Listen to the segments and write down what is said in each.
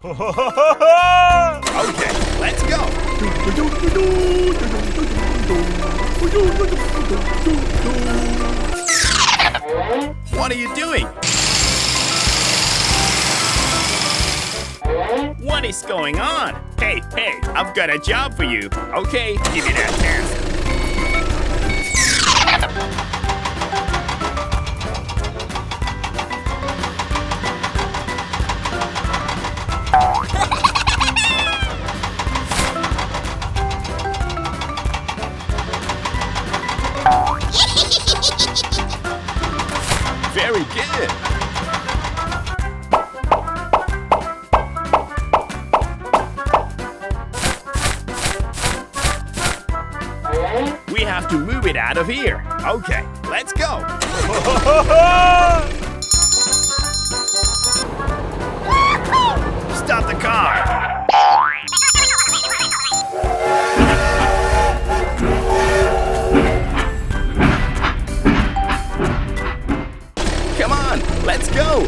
Okay, let's go. What are you doing? What is going on? Hey, I've got a job for you. Okay, give me that task. Very good. We have to move it out of here. Okay, let's go. Stop the car. Come on, let's go.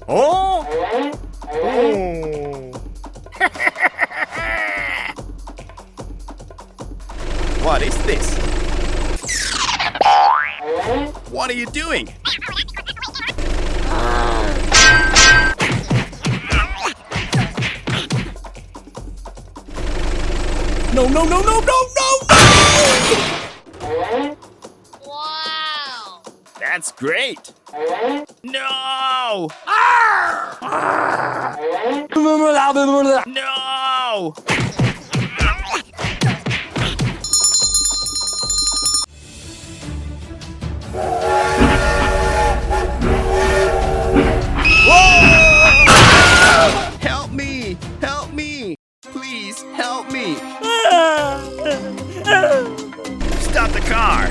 Oh! What is this? What are you doing? No, no, no, no, no, no, no! Wow! That's great. No! No! Whoa! Help me! Help me! Please help me! Stop the car!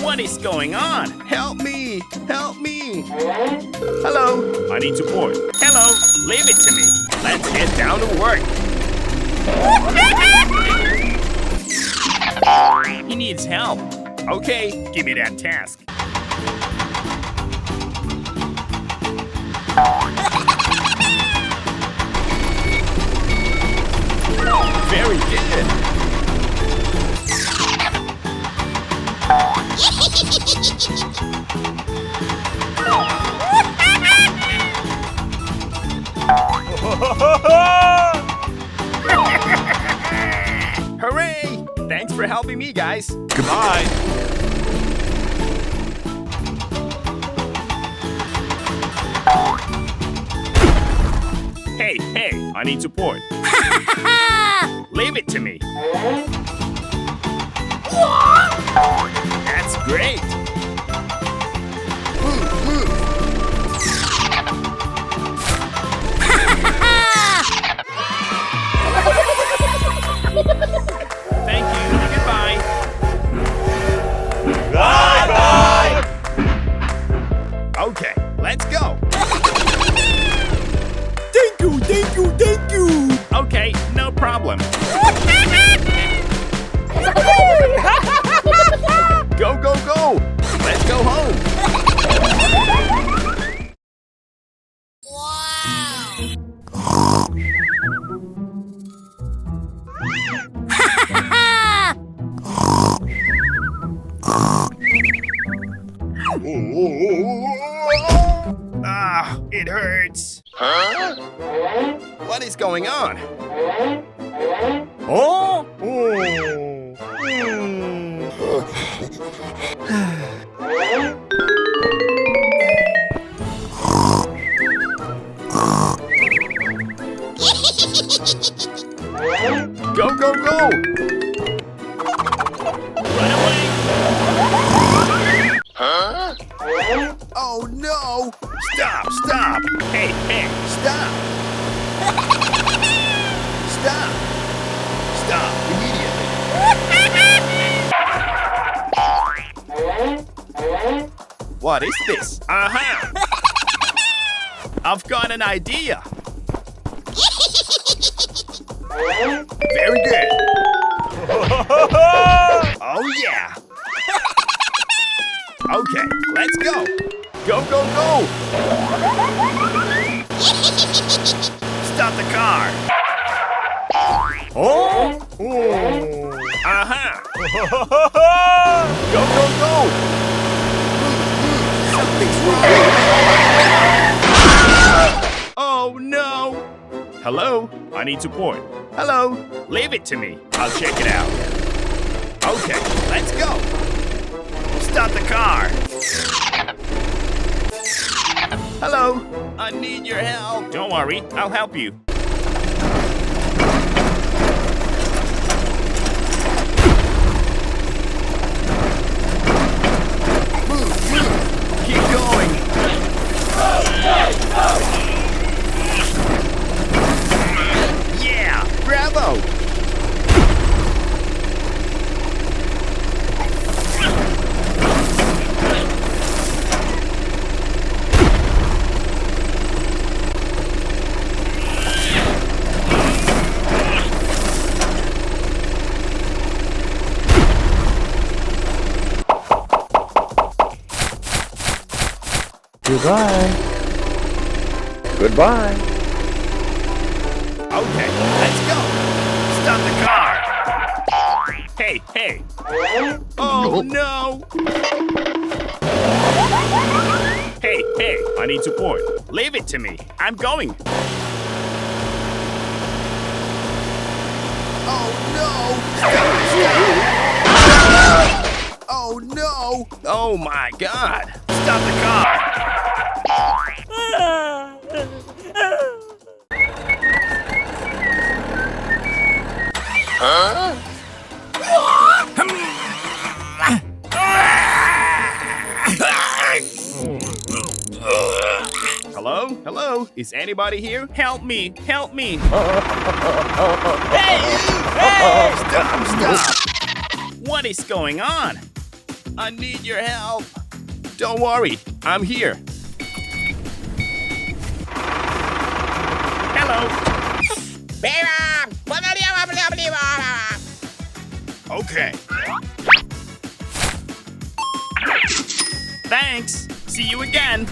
What is going on? Help me! Help me! Hello? I need support. Hello? Leave it to me. Let's get down to work. He needs help. Okay, give me that task. Very good. Hooray! Thanks for helping me, guys. Goodbye. Hey, I need support. Leave it to me. That's great. Move. Thank you. Goodbye. Bye. Okay, let's go. Thank you. Okay, no problem. Go. Let's go home. It hurts. Huh? What is going on? Oh! Go! Run away! Huh? Oh no! Stop! Hey, stop! Stop immediately! What is this? Aha! I've got an idea. Very good. Oh yeah. Okay, let's go. Go, go, go. Stop the car. Oh. Uh-huh. Go, go, go. Something's wrong. Oh no. Hello? I need support. Hello? Leave it to me. I'll check it out. Okay, let's go. Stop the car. Hello? I need your help. Don't worry, I'll help you. Move, move. Keep going. Yeah, bravo. Goodbye. Goodbye. Okay, let's go. Stop the car. Hey, hey. Oh no. Hey, hey, I need support. Leave it to me. I'm going. Oh no. Stop. Oh no. Oh my God. Stop the car. Huh? Hello? Hello? Is anybody here? Help me! Help me! Hey! Hey! Stop! Stop! What is going on? I need your help. Don't worry, I'm here. Hello. Okay. Thanks. See you again.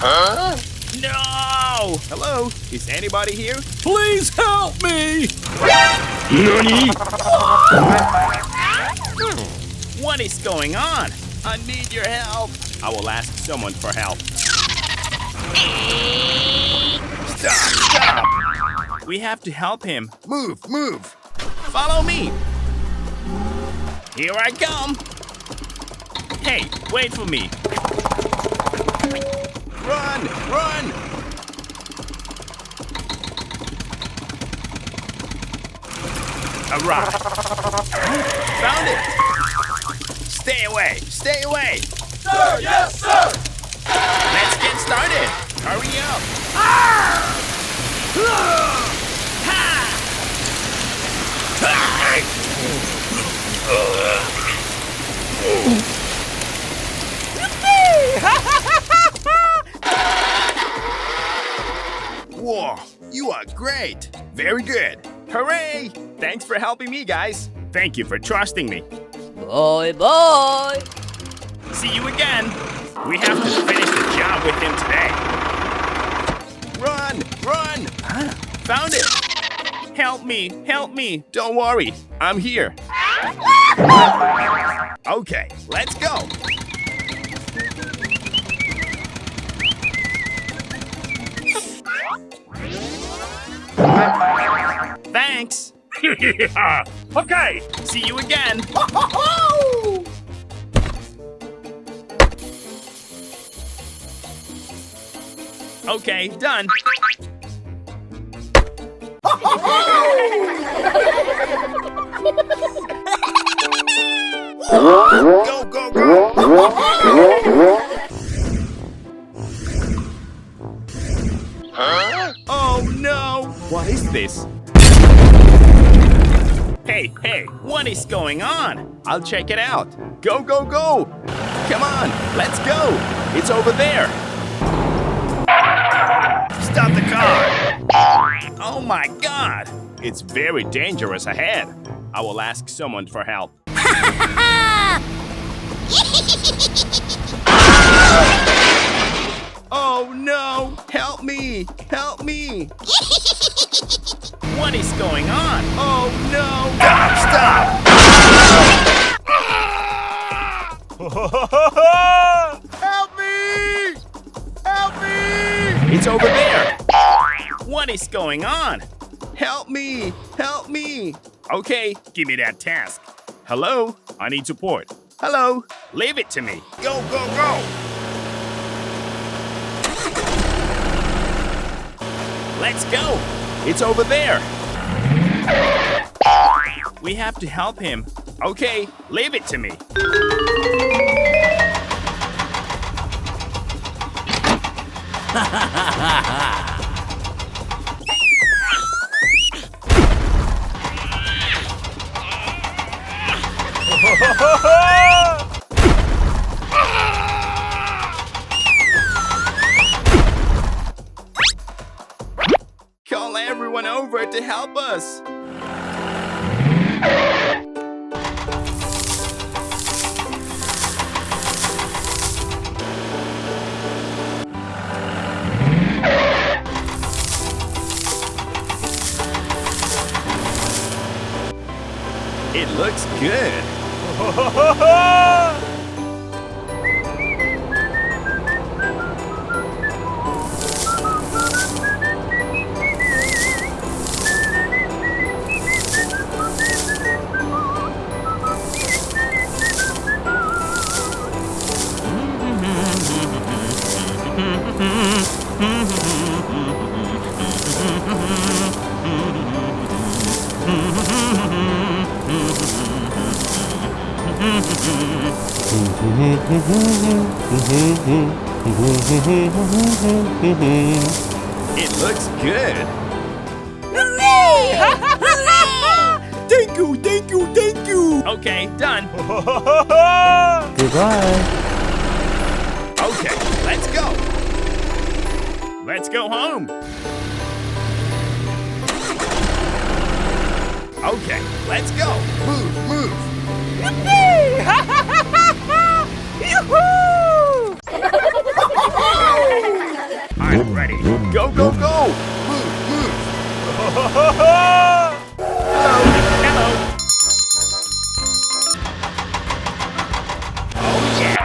Huh? No! Hello? Is anybody here? Please help me! Nani? What is going on? I need your help. I will ask someone for help. Stop! Stop! We have to help him. Move! Move! Follow me! Here I come! Hey, wait for me! Run! Run! Alright. Found it! Stay away! Stay away! Sir, yes, sir! Let's get started! Hurry up! Whoa, you are great! Very good! Hooray! Thanks for helping me, guys. Thank you for trusting me. Bye bye. See you again. We have to finish the job with him today. Run! Run! Found it! Help me! Help me! Don't worry, I'm here. Okay, let's go. Thanks. Okay! See you again. Okay, done. Go, go, go. Huh? Oh no. What is this? Hey, hey, what is going on? I'll check it out. Go, go, go! Come on, let's go! It's over there! Stop the car! Oh my god! It's very dangerous ahead. I will ask someone for help. Oh no! Help me! Help me! What is going on? Oh no! Stop! Help me! Help me! It's over there! What is going on? Help me! Help me! Okay, give me that task. Hello? I need support. Hello? Leave it to me. Go, go, go! Let's go! It's over there! We have to help him. Okay, leave it to me. Call everyone over to help us. It looks good. It looks good. Hooray! Hooray! Thank you, thank you, thank you. Okay, done. Goodbye. Okay, let's go. Let's go home. Okay, let's go. Move, move. I'm ready. Go, go, go. Move, move. Hello, hello. Oh yeah.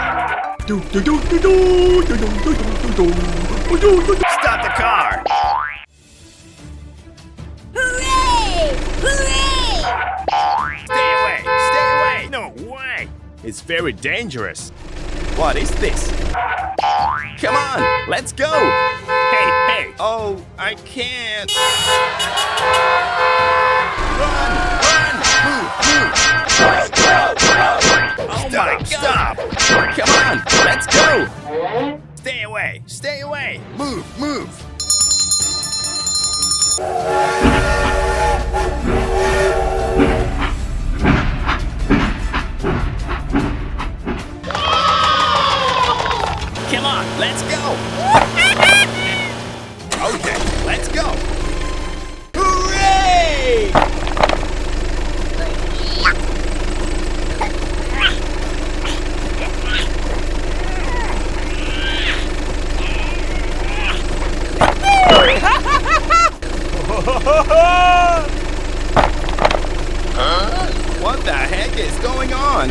Stop the car. Hooray! Hooray! Stay away! Stay away! No way! It's very dangerous. What is this? Come on, let's go! Hey, hey! Oh, I can't! Run! Run! Move! Move! Oh my God! Come on, let's go! Stay away! Stay away! Move! Move! Come on, let's go! Okay, let's go! Hooray! What the heck is going on?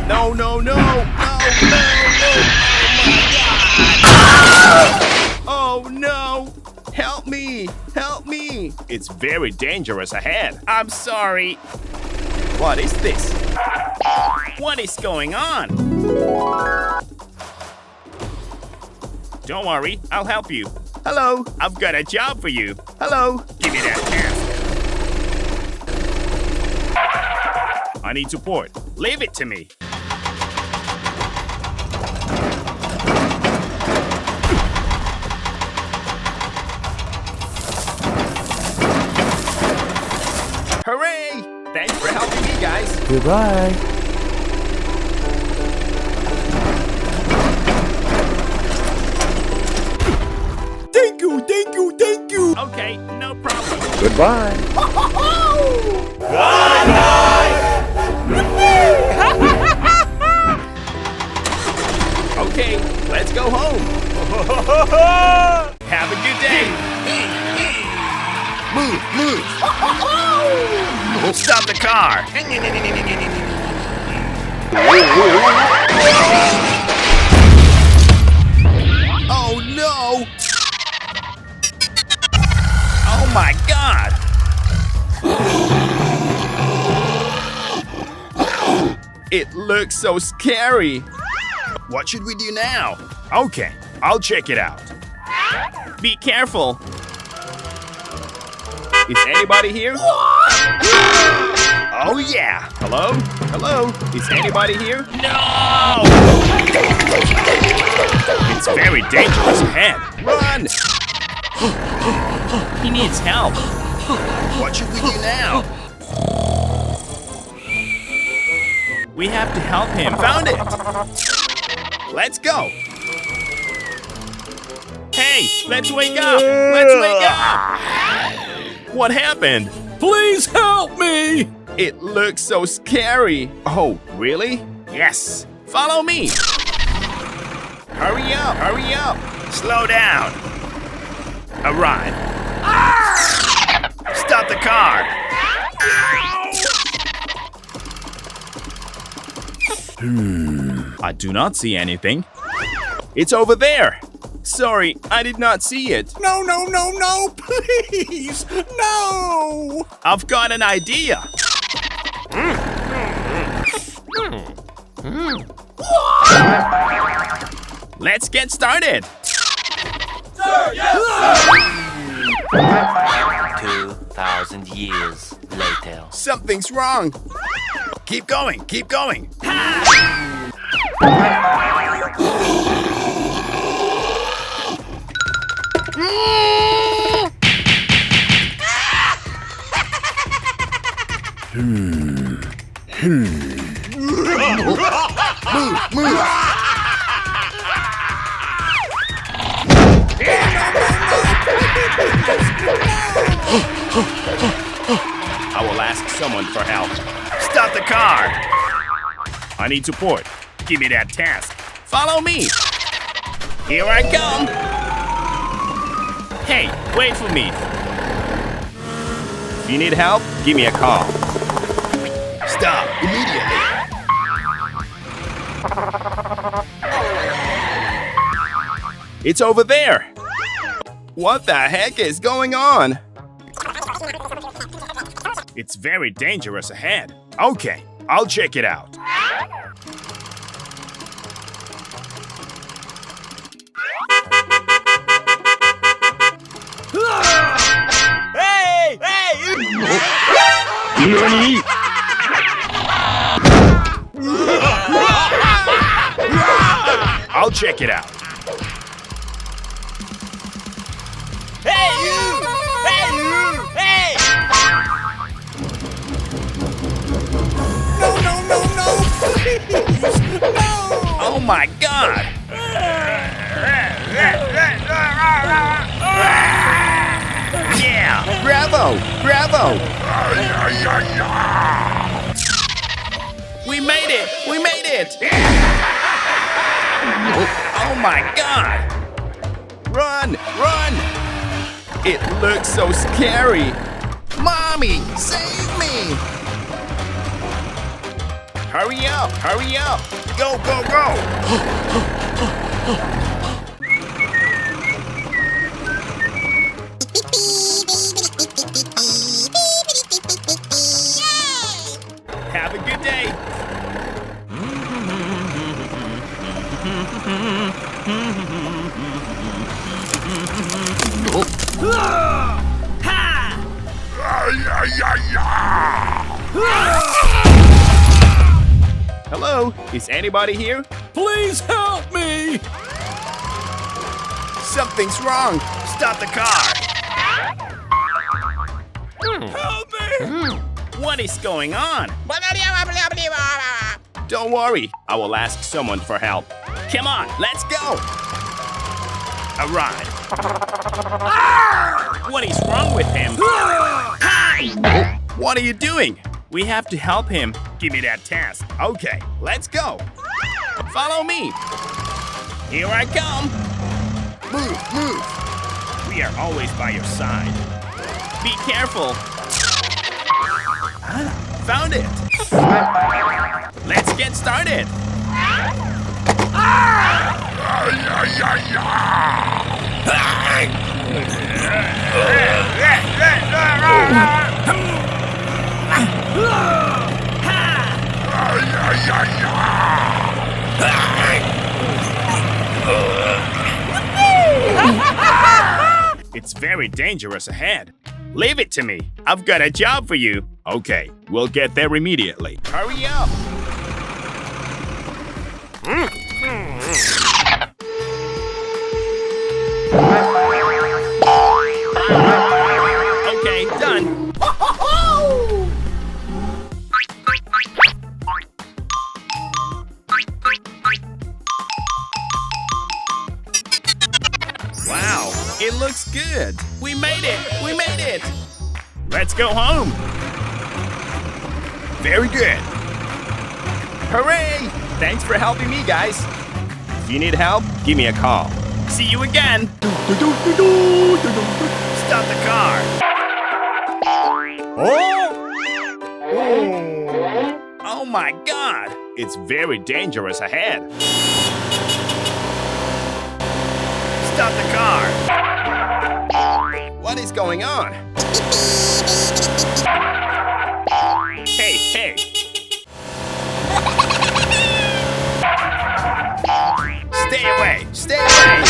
No, no, no, no, no, no, oh my God! Oh no! Help me! Help me! It's very dangerous ahead. I'm sorry. What is this? What is going on? Don't worry, I'll help you. Hello, I've got a job for you. Hello, give me that task. I need support. Leave it to me. Hooray! Thanks for helping me, guys. Goodbye. Thank you, thank you, thank you. Okay, no problem. Goodbye. Okay, let's go home. Have a good day. Move. Stop the car. Oh no! Oh my God! It looks so scary. What should we do now? Okay, I'll check it out. Be careful. Is anybody here? Oh yeah. Hello? Hello? Is anybody here? No! It's very dangerous ahead. Run! He needs help. What should we do now? We have to help him. Found it! Let's go! Hey, let's wake up! Let's wake up! What happened? Please help me. It looks so scary. Oh, really? Yes. Follow me. Hurry up, hurry up. Slow down. All right. Stop the car. I do not see anything. It's over there. Sorry, I did not see it. No, no, no, no, please, no. I've got an idea. Let's get started. 2,000 years later. Something's wrong. Keep going, keep going. I will ask someone for help. Stop the car! I need support. Give me that task. Follow me. Here I come. Hey, wait for me. If you need help, give me a call. Stop immediately. It's over there. What the heck is going on? It's very dangerous ahead. Okay, I'll check it out. Hey! Hey! NANI? I'll check it out. Hey, you! Hey, you! Hey! No, no, no, no, please, no. Oh my God! Yeah! Bravo! Bravo! We made it! We made it! Oh my God! Run! Run! It looks so scary! Mommy! Save me! Hurry up! Hurry up! Go, go, go! Have a good day! Hello? Is anybody here? Please help me! Something's wrong. Stop the car. Help me! What is going on? Don't worry. I will ask someone for help. Come on, let's go. Alright. What is wrong with him? What are you doing? We have to help him. Give me that task. Okay, let's go. Follow me. Here I come. Move, move. We are always by your side. Be careful. Found it. Let's get started. It's very dangerous ahead. Leave it to me. I've got a job for you. Okay, we'll get there immediately. Hurry up. Okay, done. Wow, it looks good. We made it. We made it. Let's go home. Very good. Hooray! Thanks for helping me, guys. If you need help, give me a call. See you again. Stop the car. Oh my God! It's very dangerous ahead. Stop the car. What is going on? Hey, hey. Stay away! Stay away!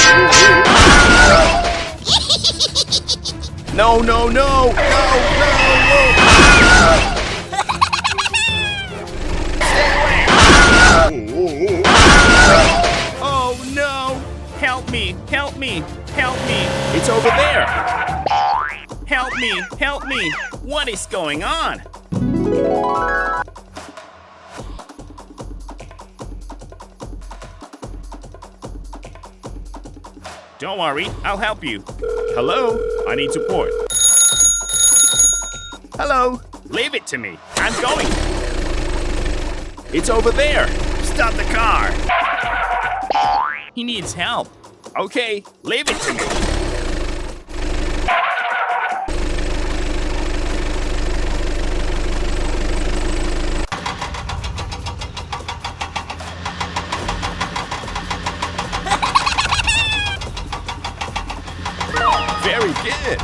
No, no, no! No, no, no! Stay away! Oh no! Help me! Help me! Help me! It's over there! Help me! Help me! What is going on? Don't worry, I'll help you. Hello? I need support. Hello? Leave it to me. I'm going. It's over there. Stop the car. He needs help. Okay, leave it to me. Very good.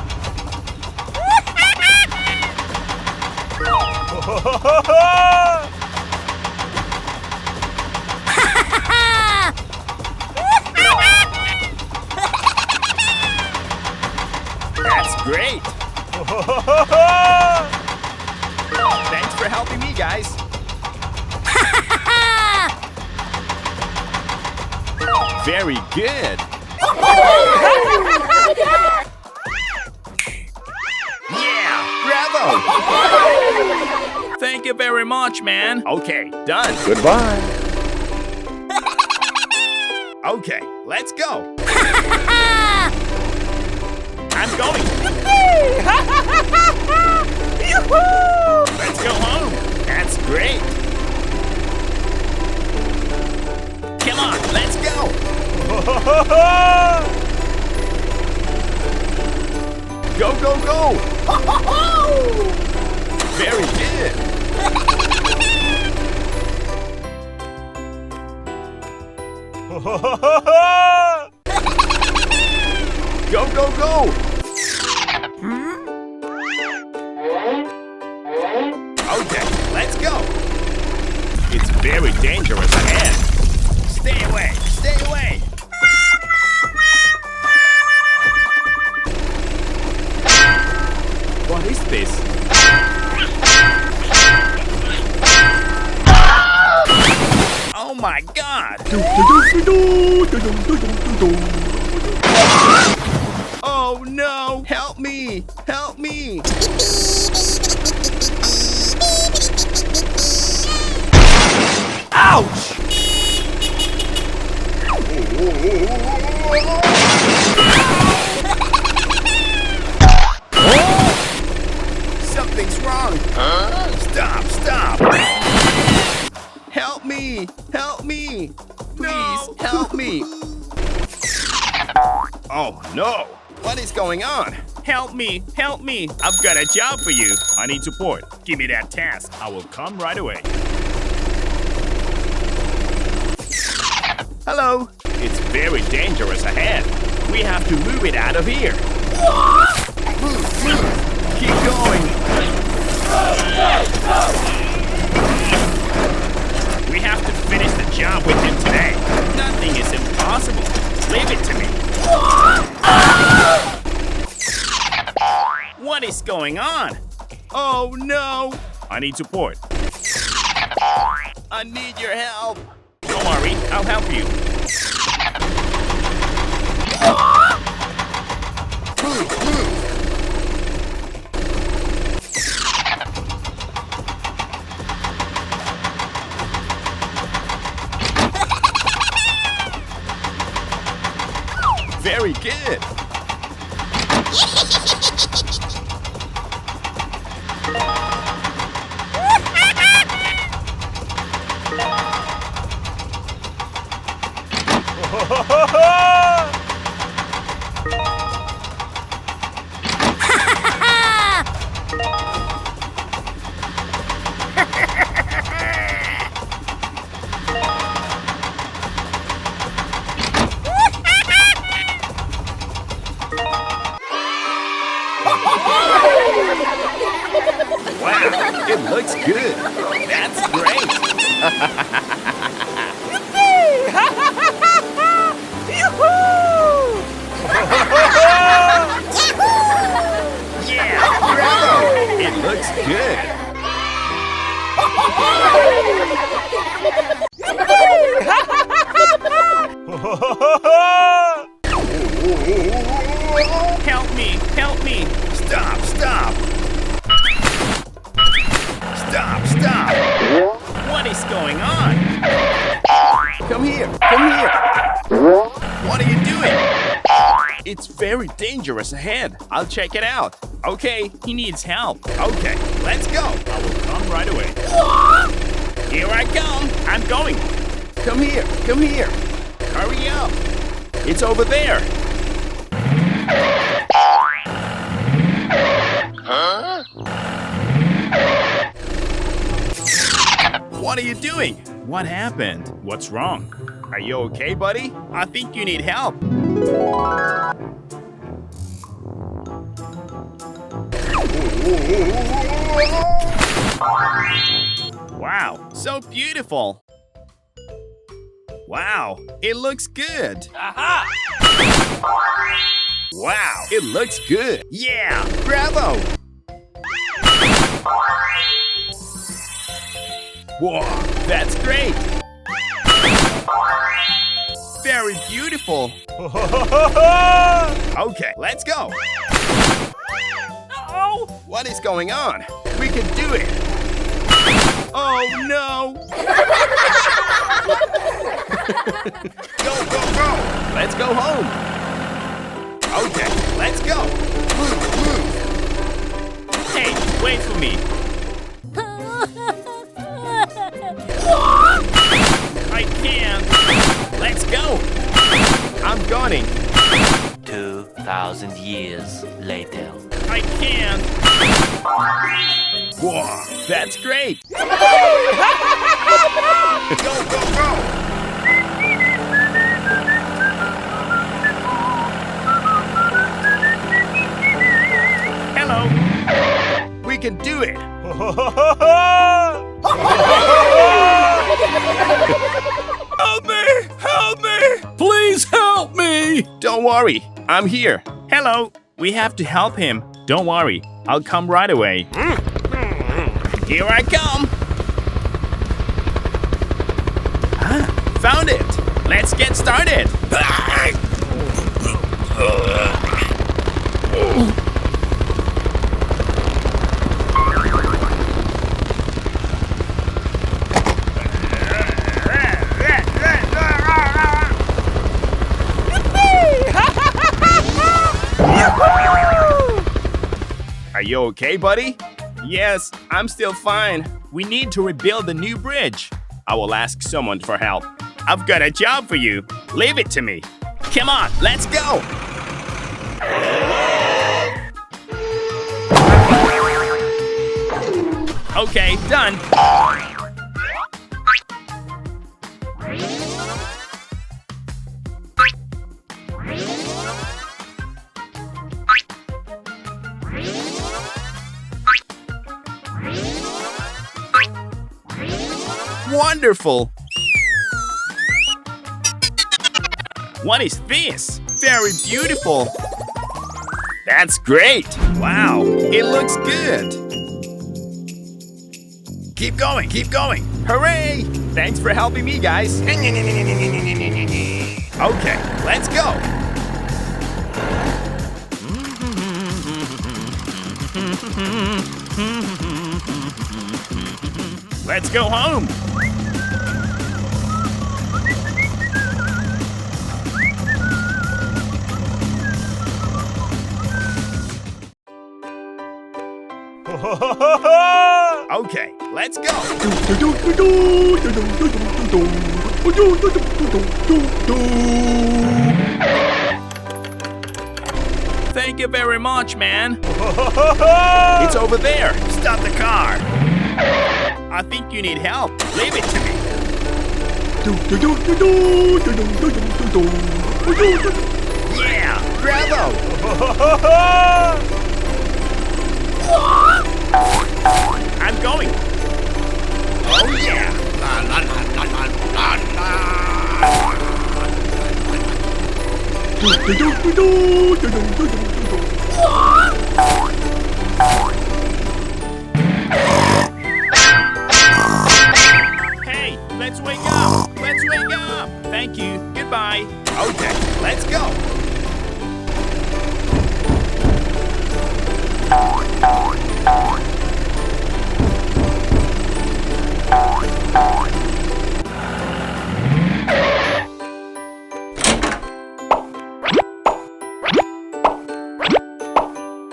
That's great. Thanks for helping me, guys. Very good. Yeah, bravo! Thank you very much, man. Okay, done. Goodbye. Okay, let's go. I'm going. Let's go home. That's great. Come on, let's go. Go, go, go! Very good! Go, go, go! Okay, let's go! It's very dangerous ahead. Stay away! Stay away! What is this? my God! Oh no! Help me! Help me! Ouch! Something's wrong! Stop! Stop! Help me! Help me! Please help me! Oh no! What is going on? Help me! Help me! I've got a job for you. I need support. Give me that task. I will come right away. Hello. It's very dangerous ahead. We have to move it out of here. Move, move. Keep going. We have to finish the job with him today. Nothing is impossible. Leave it to me. What is going on? Oh no! I need support. I need your help. Don't worry, I'll help you. Move, move. Very good. Wow, it looks good. That's great. Yeah, bravo! It looks good. Help me! Help me! Stop! Stop! Stop! Stop! What is going on? Come here! Come here! What are you doing? It's very dangerous ahead. I'll check it out. Okay, he needs help. Okay, let's go. I will come right away. Here I come. I'm going. Come here. Come here. Hurry up. It's over there. Huh? What are you doing? What happened? What's wrong? Are you okay, buddy? I think you need help. Wow, so beautiful. Wow, it looks good. Aha! Wow, it looks good. Yeah, bravo. Whoa, that's great. Very beautiful. Okay, let's go. Uh-oh. What is going on? We can do it. Oh no. Go, go, go. Let's go home. Okay, let's go. Move, move. Hey, wait for me. I can't. Let's go. I'm going. 2,000 years later. I can't. Whoa, that's great. Go, go, go. Hello. We can do it. Help me! Help me! Please help me! Don't worry, I'm here. Hello. We have to help him. Don't worry, I'll come right away. Here I come. let's get started. Are you okay, buddy? Yes, I'm still fine. We need to rebuild the new bridge. I will ask someone for help. I've got a job for you. Leave it to me. Come on, let's go. Okay, done. Wonderful! What is this? Very beautiful! That's great! Wow, it looks good! Keep going, keep going! Hooray! Thanks for helping me, guys! Okay, let's go! Let's go home! Okay, let's go! Thank you very much, man. It's over there. Stop the car. I think you need help. Leave it to me. Yeah, bravo! I'm going. Oh yeah. Hey, let's wake up. Let's wake up. Thank you. Goodbye. Okay, let's go.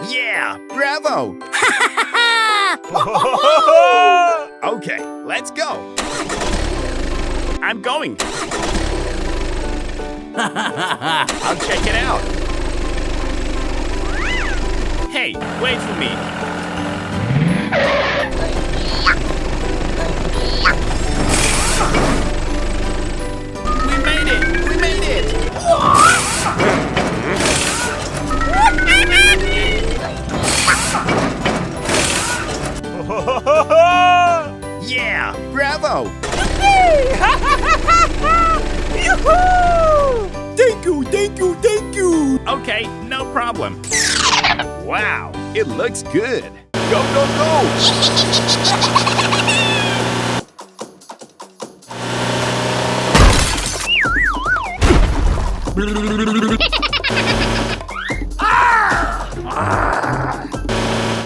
Yeah, bravo! Okay, let's go. I'm going. I'll check it out. Hey, wait for me. We made it! We made it! Yeah! Bravo! Thank you, thank you, thank you. Okay, no problem. Wow, it looks good. Go, go, go!